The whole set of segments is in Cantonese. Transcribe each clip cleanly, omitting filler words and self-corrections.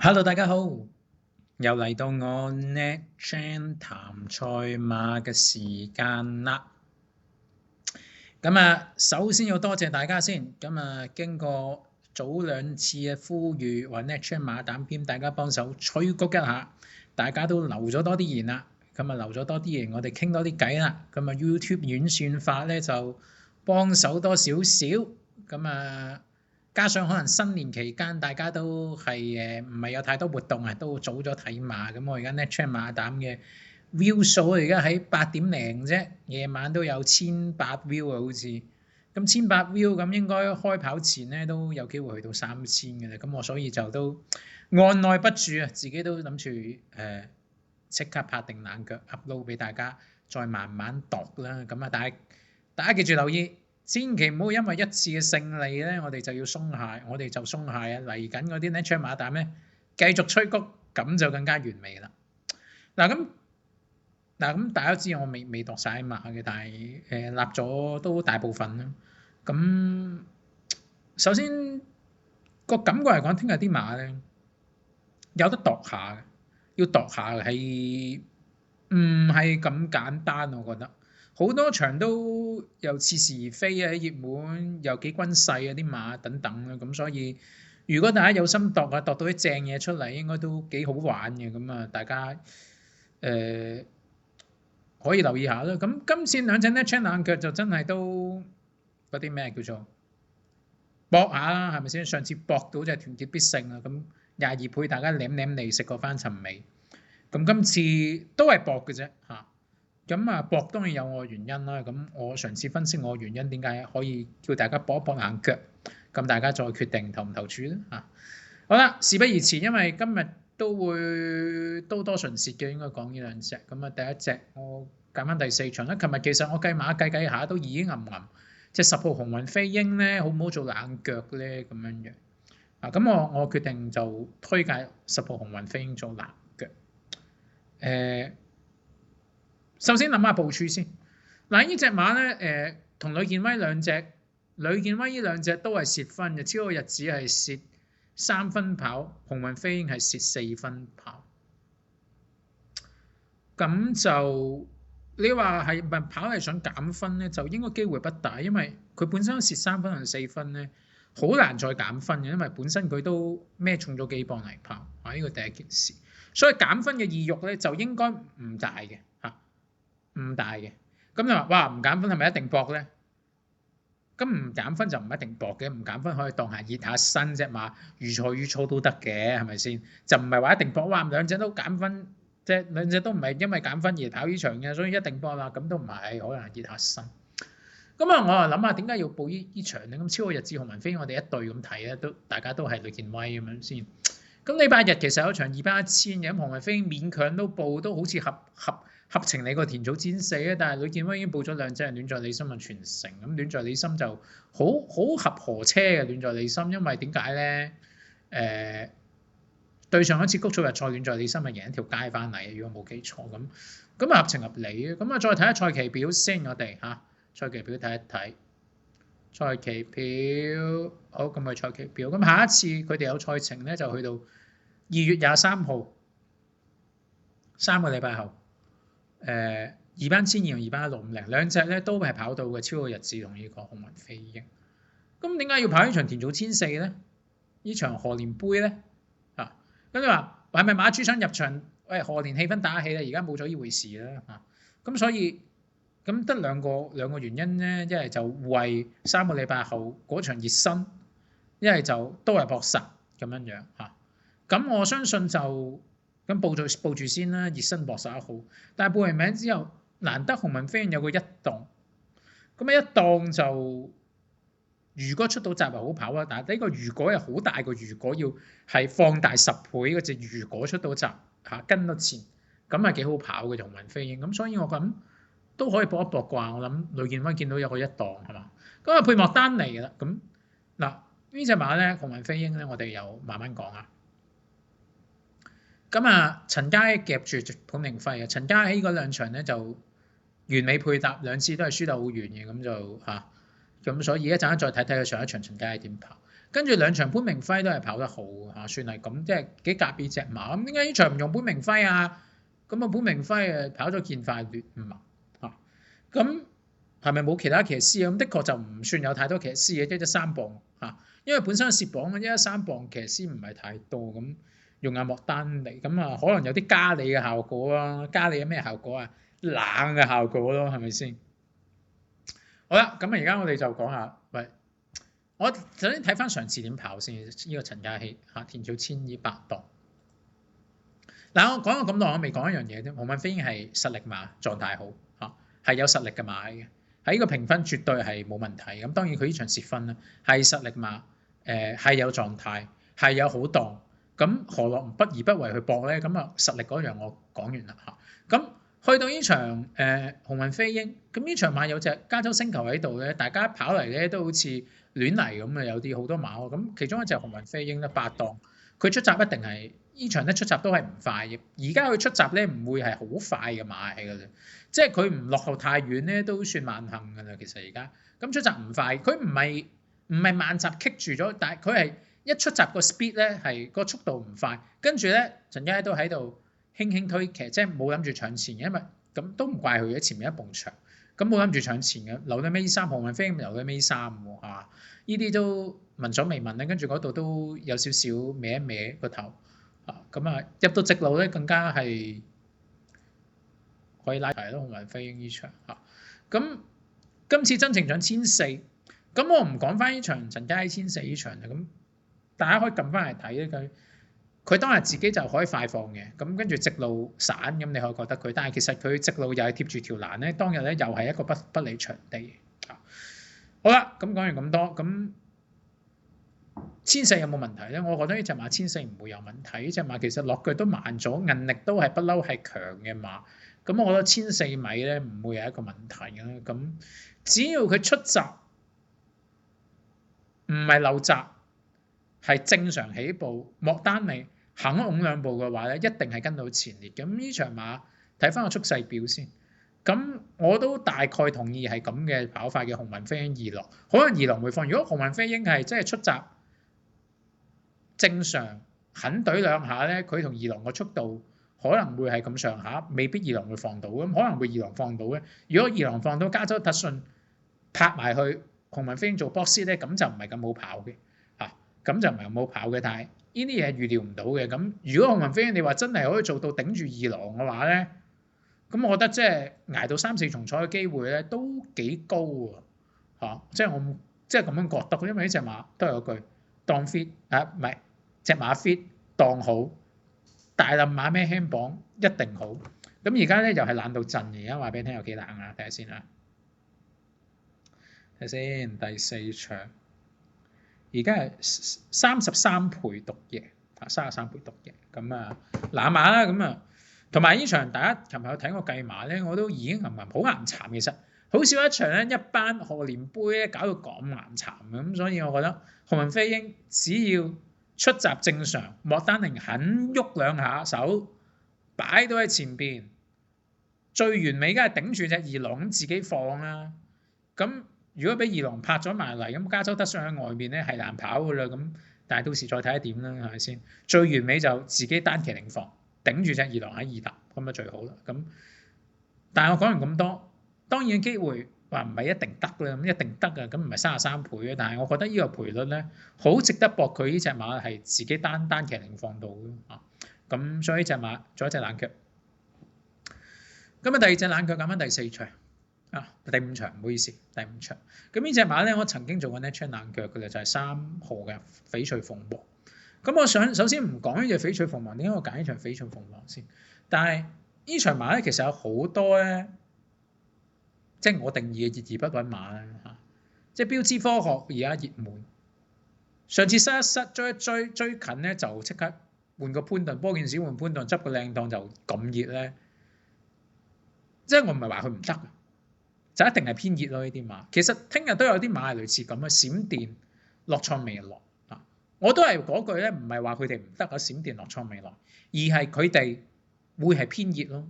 Hello，大家好，又嚟到我 Nat Chan 談賽馬嘅時間啦。首先要多謝大家先。經過早兩次嘅呼籲，話 Nat Chan 馬膽篇，大家幫手催谷一下，大家都留咗多啲言啦。留咗多啲言，我哋傾多啲偈啦。YouTube 演算法咧就幫手多少少。加上可能新年期間大家都係唔係有太多活動啊，都早咗睇馬。咁我而家 Nat Chan 馬膽嘅 view 數而家喺8點零啫，夜晚都有1800 view 啊，好似咁1800 view 咁應該開跑前咧都有機會去到3000嘅啦。咁我所以就都按捺不住啊，自己都諗住即刻拍定冷腳 upload 俾大家，再慢慢度啦。大家記住留意。千祈唔好因為一次嘅勝利咧，我哋就鬆懈。嚟緊嗰啲 Nat Chan 馬膽咧，繼續催谷，咁就更加完美啦。咁大家都知我未度晒馬嘅，但係立咗都大部分啦。咁首先個感覺嚟講，聽日啲馬咧有得度下嘅，要度下嘅係唔係咁簡單？我覺得。好多場都又似是而非啊，熱門又幾均勢啊，啲馬等等啦。咁所以如果大家有心度啊，度到啲正嘢出嚟，應該都幾好玩嘅。咁大家可以留意下啦。咁今次兩隻 Nat Chan 冷腳就真係都嗰啲咩叫做搏下啦，係咪先？上次搏到就係團結必勝啦。咁22倍大家舐嚟食個翻尋味。咁今次都係搏嘅啫嚇。搏當然有我嘅原因啦。咁我嘗試分析我嘅原因，點解可以叫大家搏一搏冷腳。咁大家再決定投唔投注啦嚇。好啦，事不宜遲，因為今日都會多唇舌嘅，應該講呢兩隻。第一隻我揀翻第4場啦。琴日其實我計馬計下都已經揞，即係10號紅雲飛鷹咧，好唔好做冷腳咧？咁樣樣啊。咁我決定就推介10號紅雲飛鷹做冷腳。首先諗下部署先。呢隻馬咧，同呂健威兩隻，呂健威呢兩隻都係蝕分嘅，超過日子係蝕3分跑，紅雲飛鷹係蝕4分跑。咁就你話係咪跑係想減分咧？就應該機會不大，因為佢本身蝕3分同4分咧，好難再減分嘅，因為本身佢都孭重咗幾磅嚟跑啊！呢個第一件事，所以減分嘅意欲咧就應該唔大嘅嚇。唔大嘅。咁你話哇，唔減分係咪一定搏咧？咁唔減分就唔一定搏嘅，唔減分可以當下熱下身隻馬，預賽都得嘅，係咪先？就唔係話一定搏，哇兩隻都減分，即係兩隻都唔係因為減分而跑呢場嘅，所以一定搏啦。咁都唔係，可能熱下身。我又諗下點解要報呢場咧？咁超過日子紅雲飛鷹我哋一隊咁睇咧，大家都係呂健威咁樣先。咁禮拜日其實有場2班1000嘅，咁紅雲飛鷹勉強都報，都好似合情理個田草煎死啊！但係呂健威已經報咗兩隻，戀在你心嘅傳承。咁戀在你心就好合河車嘅戀在你心，因為點解咧？對上一次谷草日賽戀在你心係贏一條街翻嚟，如果冇記錯咁合情合理。再睇下賽期表先，我哋賽期表睇一睇。賽期表好，咁去賽期表。咁下一次佢哋有賽程咧，就去到2月23號，3個禮拜後。2班1000同2班1650兩隻咧都係跑到嘅，超過日子同呢個紅雲飛鷹。咁點解要跑呢場田草千四咧？呢場賀年杯咧咁你話係咪馬主想入場？喂，賀年氣氛打起啦，而家冇咗呢回事啦咁所以咁得兩個原因咧，一係就為3個禮拜後嗰場熱身，一係就都係搏實咁樣咁我相信就。咁報住先啦，熱身搏實好。但係報完名之後，難得紅雲飛鷹有個1檔，咁1檔就如果出到閘係好跑啦。但係呢個如果係好大個，如果要係放大10倍嗰隻，如果出到閘跟得前，咁係幾好跑嘅紅雲飛鷹。咁所以我諗都可以搏一搏啩。我諗呂健威見到有個1檔係嘛，咁配莫丹嚟㗎啦。咁嗱呢隻馬咧，紅雲飛鷹咧，我哋又慢慢講啊。陳嘉熙夾住潘明輝啊！陳嘉熙嗰兩場咧就完美配搭，兩次都係輸得好遠嘅，咁就咁所以一陣間再睇睇佢上一場陳嘉熙點跑。跟住兩場潘明輝都係跑得好嚇，算係咁，即係幾夾呢隻馬。咁點解呢場唔用潘明輝啊？咁啊潘明輝跑咗健快劣5嚇，咁係咪冇其他騎師啊？咁的確就唔算有太多騎師嘅，一3磅嚇，因為本身蝕磅嘅113磅騎師唔係太多，咁用阿莫丹尼，咁啊可能有啲加里嘅效果啊，加里有咩效果啊？冷嘅效果咯，係咪先？好啦，咁啊而家我哋就講下，喂，我首先睇翻上次點跑先，呢個陳嘉熙嚇田草1200檔。嗱，我講咗咁多，我未講一樣嘢啫。鴻運飛鷹係實力馬，狀態好嚇，係有實力嘅馬嘅，喺呢個評分絕對係冇問題。咁當然佢呢場蝕分啦，係實力馬，係有狀態，係有好檔。咁何樂不而不為去搏咧？咁啊實力嗰樣我講完啦嚇。咁去到呢場鴻運飛鷹，咁呢場馬有隻加州星球喺度咧，大家跑嚟咧都好似亂嚟咁啊，有啲好多馬喎。咁其中一隻鴻運飛鷹咧8檔，佢出閘一定係呢場咧出閘都係唔快嘅。而家佢出閘咧唔會係好快嘅馬嚟㗎啫，即係佢唔落後太遠咧都算萬幸㗎啦。其實而家咁出閘唔快，佢唔係慢閘棘住咗，但係佢係一出閘個 speed 咧係個速度唔快，跟住咧陳嘉熙都喺度輕輕推騎，即係冇諗住搶前嘅，因為咁都唔怪佢嘅，前面一埲牆，咁冇諗住搶前嘅，留到尾3，鴻運飛鷹留到尾3喎嚇，呢啲都聞所未聞咧，跟住嗰度都有少少歪一歪個頭啊，咁啊入到直路咧更加係可以拉齊咯，鴻運飛鷹呢場嚇，咁今次真正獎1400，咁我唔講翻呢場陳嘉熙1400呢場啊，咁大家可以撳翻嚟睇咧佢當日自己就可以快放嘅，咁跟住直路散，咁你可以覺得佢，但係其實佢直路又係貼住條欄咧，當日咧又係一個不利場地。好啦，咁講完咁多，咁1400有冇問題咧？我覺得呢隻馬1400唔會有問題，呢隻馬其實落腳都慢咗，韌力都係不嬲係強嘅馬，咁我覺得1400米咧唔會係一個問題嘅，咁只要佢出閘唔係漏閘，係正常起步，莫丹尼肯拱2步嘅話咧，一定係跟到前列。咁呢場馬睇翻個速勢表先，咁我都大概同意係咁嘅跑法嘅。鴻運飛鷹2浪，可能2浪會放。如果鴻運飛鷹係真係出閘正常肯懟2下咧，佢同2浪個速度可能會係咁上下，未必2浪會放到，咁可能會2浪放到嘅。如果2浪放到加州特信拍埋去鴻運飛鷹做 box 咧，咁就唔係咁好跑嘅。咁就唔係咁好跑嘅，但係呢啲嘢預料唔到嘅。咁如果鴻運飛鷹你話真係可以做到頂住2浪嘅話咧，咁我覺得即係捱到3、4重彩嘅機會咧都幾高喎嚇。即係我即係咁樣覺得，因為呢隻馬都係嗰句當 fit 啊，唔係隻馬 fit 當好，大冧馬咩輕磅一定好。咁而家咧又係冷到震，而家話俾你聽有幾冷啊？睇下先啦，睇先第4場。而家係33倍獨贏，33倍獨贏，咁啊攬馬啦，咁啊同埋呢場大家琴日有睇我計馬咧，我都已經好岩慘，其實好少一場咧一班賀年杯咧搞到咁岩慘嘅，咁所以我覺得鴻運飛鷹只要出閘正常，莫丹寧肯喐2下手，擺到喺前邊，最完美梗係頂住隻2浪咁自己放啦，咁。如果俾2浪拍咗埋嚟，咁加州德信喺外面咧係難跑噶啦，咁但係到時再睇下點啦，係咪先？最完美就自己單騎領放，頂住隻2浪喺2搭，咁啊最好啦。咁但係我講完咁多，當然機會話唔係一定得啦，咁一定得啊，咁唔係33倍嘅，但係我覺得呢個賠率咧好值得搏，佢呢隻馬係自己單騎領放到嘅啊，咁所以呢隻馬做一隻冷腳。咁啊第二隻冷腳揀翻第4場。第5場唔好意思，第5場。咁呢隻馬咧，我曾經做過呢場冷腳嘅咧，就係3號嘅翡翠鳳凰。咁我想首先唔講呢隻翡翠鳳凰，點解我揀呢場翡翠鳳凰先？但係呢場馬咧，其實有好多咧，即係我定義嘅熱而不穩馬咧嚇，即係標誌科學而家熱門。上次失一失追近咧，就即刻換個潘頓，波件小換潘頓，執個靚檔就咁熱咧。即係我唔係話佢唔得。就一定係偏熱咯呢啲馬，其實聽日都有啲馬係類似咁嘅，閃電落創未落啊！我都係嗰句咧，唔係話佢哋唔得啊，閃電落創未落，而係佢哋會係偏熱咯。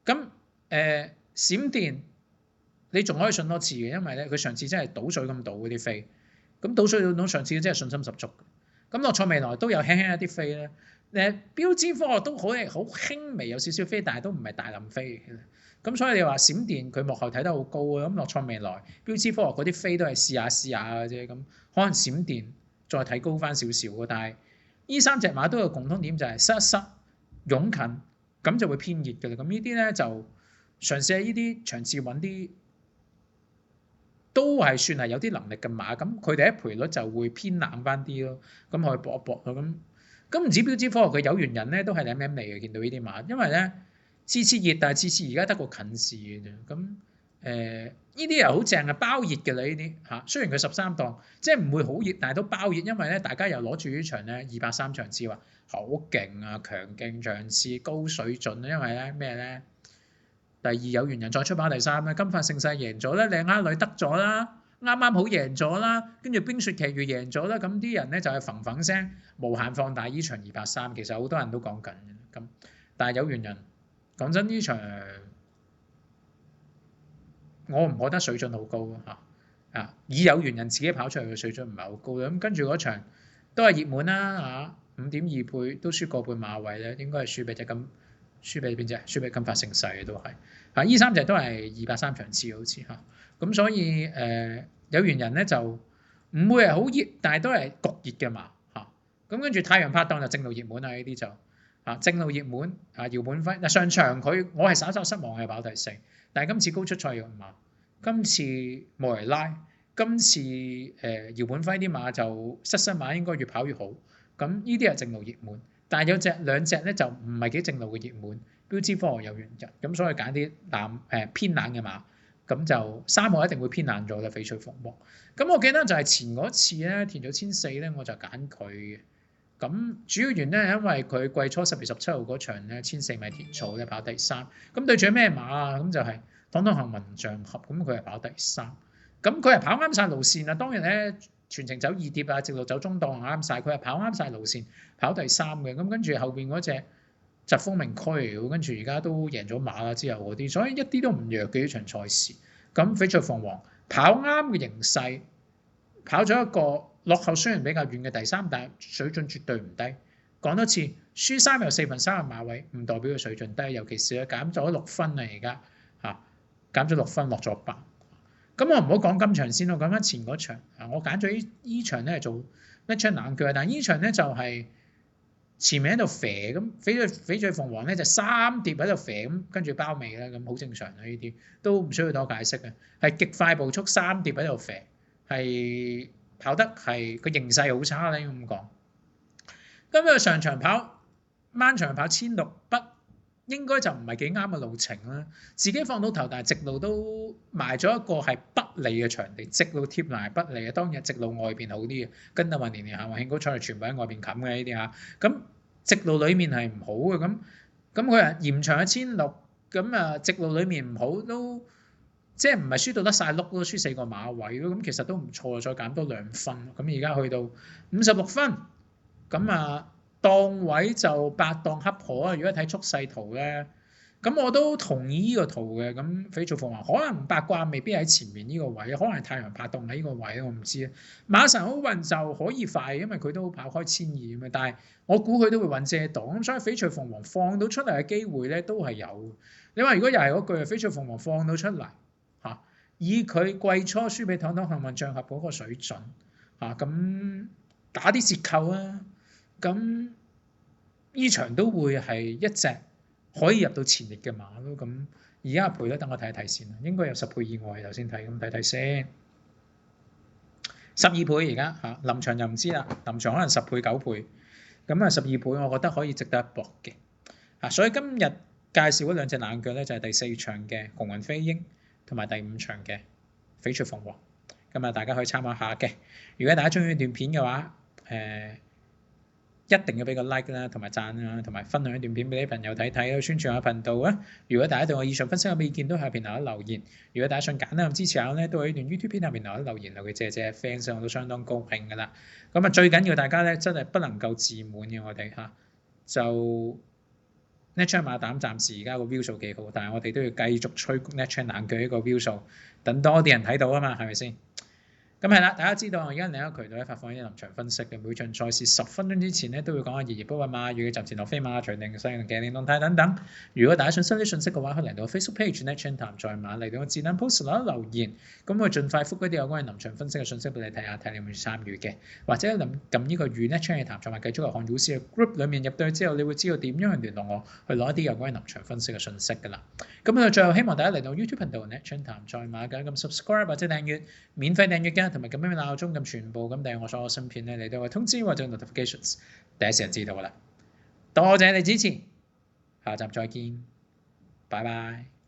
咁閃電你仲可以信多次嘅，因為咧佢上次真係倒水咁倒嗰啲飛，咁倒水到上次真係信心十足。咁樂創未來都有輕輕一啲飛咧。標誌科學都好輕微有少少飛，但係都唔係大冧飛嘅。咁所以你話閃電佢幕後睇得好高啊，咁樂創未來、標誌科學嗰啲飛都係試下嘅啫。咁可能閃電再睇高翻少少嘅，但係呢三隻馬都有共通點，就係塞一塞擁近，咁就會偏熱嘅啦。咁呢啲咧就嘗試喺呢啲場次揾啲都係算係有啲能力嘅馬，咁佢哋喺賠率就會偏冷翻啲咯。咁可以搏一搏咯。咁唔止標誌科學，佢有緣人咧都係舐舐嚟嘅，見到呢啲馬，因為咧次次熱，但係次次而家得個近視嘅啫。咁呢啲又好正啊，包熱嘅啦呢啲嚇。雖然佢13檔，即係唔會好熱，但係都包熱，因為咧大家又攞住呢場咧230場次話好勁啊，強勁場次高水準啊。因為咧咩咧？第二有緣人再出跑第3咧，金髮盛世贏咗啦，靚丫女得咗啦。啱啱好贏咗啦，跟住冰雪奇緣贏咗啦，咁啲人咧就係嘭嘭聲無限放大呢場283，其實好多人都講緊嘅咁，但係有緣人講真呢場我唔覺得水準好高嚇以有緣人自己跑出嚟嘅水準唔係好高咁，跟住嗰場都係熱門啦嚇，5.2倍都輸個半馬位咧，應該係輸俾輸俾邊隻？輸俾金髮盛世嘅都係嚇，呢3隻都係230場次好似嚇。咁所以有緣人咧就唔會係好熱，但係都係焗熱嘅馬嚇。咁跟住太陽拍檔就正路熱門啊，呢啲就正路熱門姚本輝嗱上場我係稍稍失望嘅跑第4，但係今次高出賽嘅馬，今次莫雷拉，今次姚本輝啲馬就失身馬應該越跑越好。咁呢啲係正路熱門，但係有兩隻咧就唔係幾正路嘅熱門，標誌科學有緣人，咁所以揀啲偏冷嘅馬。咁就3號一定會偏冷咗啦，翡翠鳳凰。咁我記得就係前嗰次咧填咗1400咧，我就揀佢嘅。咁主要原因係因為佢季初10月17號嗰場咧1400米田草咧跑第3，咁對住咩馬啊？咁就係堂堂行文象合，咁佢係跑第3。咁佢係跑啱晒路線啊！當然咧全程走2碟啊，直路走中檔啱晒，佢係跑啱晒路線，跑第3嘅。咁跟住後邊嗰隻疾風明區嚟，跟住而家都贏咗馬啦之後嗰啲，所以一啲都唔弱嘅呢場賽事。咁翡翠鳳凰跑啱嘅形勢，跑咗一個落後雖然比較遠嘅第3，但係水準絕對唔低。講多次，輸3又4分3嘅馬位，唔代表佢水準低，尤其是佢減咗6分啦，而家減咗6分，落咗8。咁我唔好講今場先咯，講翻前嗰場我揀咗呢場咧係做一槍冷腳，但係呢場咧就係、是。前面喺度肥咁，翡翠鳳凰咧就3碟喺度肥咁，跟住包尾啦，咁好正常啦，呢啲都唔需要多解釋嘅，係極快步速3碟喺度肥，係跑得係個形勢好差咧咁講。咁佢上場跑掹場跑1600不應該就唔係幾啱嘅路程啦，自己放到頭，但係直路都埋咗一個係不利嘅場地，直路貼埋不利嘅。當日直路外邊好啲嘅，跟到話年下運慶高賽全部喺外邊冚嘅呢啲嚇。咁直路裡面係唔好嘅，咁佢係延長1600，咁直路裡面唔好都即係唔係輸到得晒碌咯，輸4個馬位咯，咁其實都唔錯，再減多2分。咁而家去到56分，咁檔位就8檔恰可啊！如果睇速勢圖咧，咁我都同意呢個圖嘅。咁翡翠鳳凰可能八卦未必喺前面呢個位，可能係太陽拍檔喺呢個位，我唔知啊。馬神好運就可以快，因為佢都跑開1200咁啊。但係我估佢都會揾遮擋，咁所以翡翠鳳凰放到出嚟嘅機會咧都係有。你話如果又係嗰句翡翠鳳凰放到出嚟以佢季初輸俾堂堂幸運象合嗰個水準咁打啲折扣啊！咁呢場都會係一隻可以入到前列嘅馬咯。咁而家賠咧，等我睇一睇先啦。應該有10倍以外，頭先睇咁睇睇先。12倍而家臨場就唔知啦。臨場可能10倍9倍。咁12倍，我覺得可以值得一搏嘅。所以今日介紹嗰兩隻冷腳咧，就係第4場嘅鴻運飛鷹同埋第5場嘅翡翠鳳凰。咁大家可以參考下嘅。如果大家中意呢段片嘅話，一定要俾個 like 啦，同埋讚啊，同埋分享一段片俾啲朋友睇睇，宣傳下頻道啊！如果大家對我以上分析有意見，都喺下邊留一留言。如果大家想簡單咁支持下咧，都喺呢段 YouTube 片下邊留一留言，留佢謝謝 fans，我都相當高興噶啦。咁最緊要大家咧真係不能夠自滿嘅，我哋就 NetChange 馬膽暫時而家個 view 數幾好，但係我哋都要繼續吹 NetChange 冷腳呢個 view 數，等多啲人睇到啊嘛，係咪先？咁係啦，大家知道我而家另一個渠道咧發放一啲臨場分析嘅，每場賽事10分鐘之前咧都會講下熱熱波啊馬語嘅集前落飛馬、隨定勢嘅電動態等等。如果大家想收啲信息嘅話，可以嚟到 Facebook page NetChain談賽馬嚟到個字彈 post 留言，咁我盡快覆嗰啲有關臨場分析嘅信息俾你睇下，睇你有冇參與嘅，或者撳呢個與 NetChain 嘅談賽馬繼續嚟看股市嘅 group 裡面入到去之後，你會知道點樣去聯絡我，去攞一啲有關臨場分析嘅信息㗎啦。咁啊，最後希望大家嚟到 YouTube 頻道 NetChain談賽馬嘅咁 subscribe 或者訂閱，免費訂閱㗎，同埋咁樣鬧鐘咁全部咁訂閱我所有新片咧，你都會通知或者 notifications 第一時間知道㗎啦。多謝你支持，下集再見，拜拜。